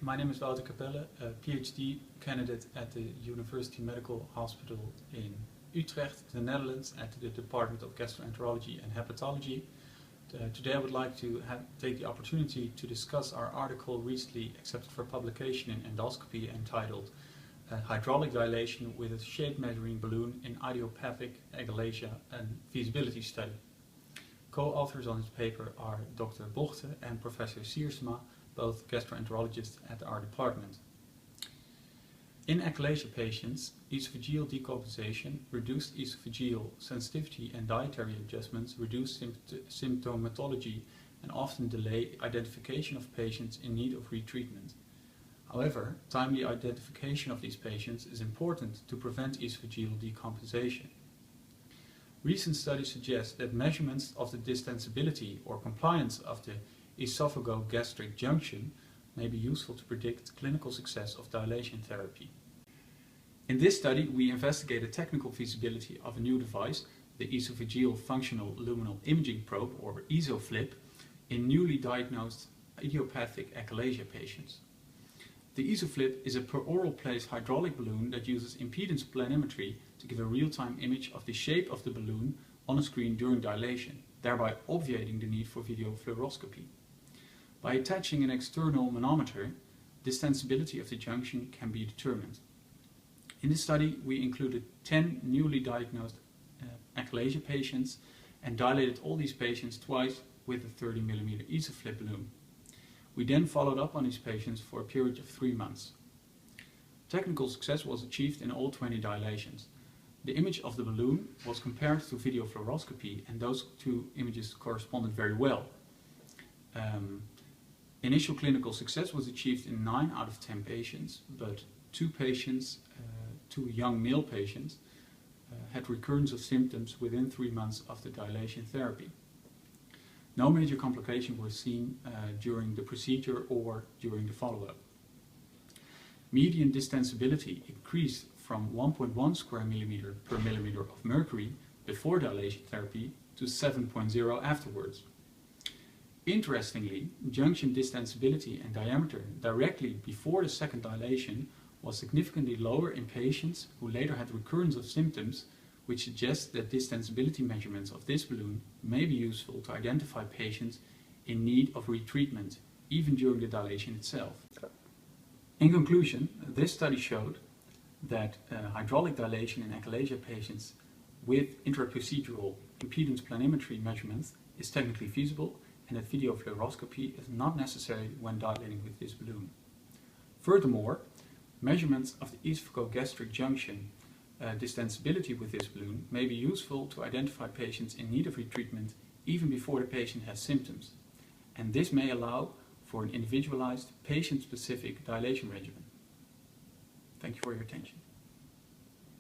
my name is Wouter Kappelle, a PhD candidate at the University Medical Hospital in Utrecht, the Netherlands, at the Department of Gastroenterology and Hepatology. Today I would like to take the opportunity to discuss our article recently accepted for publication in Endoscopy entitled Hydraulic Dilation with a Shape Measuring Balloon in Idiopathic Achalasia and Feasibility Study. Co-authors on this paper are Dr. Bogte and Professor Siersema, both gastroenterologists at our department. In achalasia patients, esophageal decompensation, reduced esophageal sensitivity and dietary adjustments reduce symptomatology and often delay identification of patients in need of retreatment. However, timely identification of these patients is important to prevent esophageal decompensation. Recent studies suggest that measurements of the distensibility or compliance of the esophago-gastric junction may be useful to predict clinical success of dilation therapy. In this study, we investigated technical feasibility of a new device, the esophageal functional luminal imaging probe, or ESOFLIP, in newly diagnosed idiopathic achalasia patients. The ESOFLIP is a per-oral placed hydraulic balloon that uses impedance planimetry to give a real-time image of the shape of the balloon on a screen during dilation, thereby obviating the need for video fluoroscopy. By attaching an external manometer, distensibility of the junction can be determined. In this study, we included 10 newly diagnosed achalasia patients and dilated all these patients twice with a 30 mm ESOFLIP balloon. We then followed up on these patients for a period of 3 months. Technical success was achieved in all 20 dilations. The image of the balloon was compared to video fluoroscopy, and those two images corresponded very well. Initial clinical success was achieved in 9 out of 10 patients, but 2 patients, 2 young male patients, had recurrence of symptoms within 3 months of the dilation therapy. No major complications were seen during the procedure or during the follow-up. Median distensibility increased from 1.1 square millimeter per millimeter of mercury before dilation therapy to 7.0 afterwards. Interestingly, junction distensibility and diameter directly before the second dilation was significantly lower in patients who later had recurrence of symptoms, which suggests that distensibility measurements of this balloon may be useful to identify patients in need of retreatment, even during the dilation itself. In conclusion, this study showed that hydraulic dilation in achalasia patients with intraprocedural impedance planimetry measurements is technically feasible, and that video fluoroscopy is not necessary when dilating with this balloon. Furthermore, measurements of the esophagogastric junction distensibility with this balloon may be useful to identify patients in need of retreatment even before the patient has symptoms, and this may allow for an individualized, patient-specific dilation regimen. Thank you for your attention.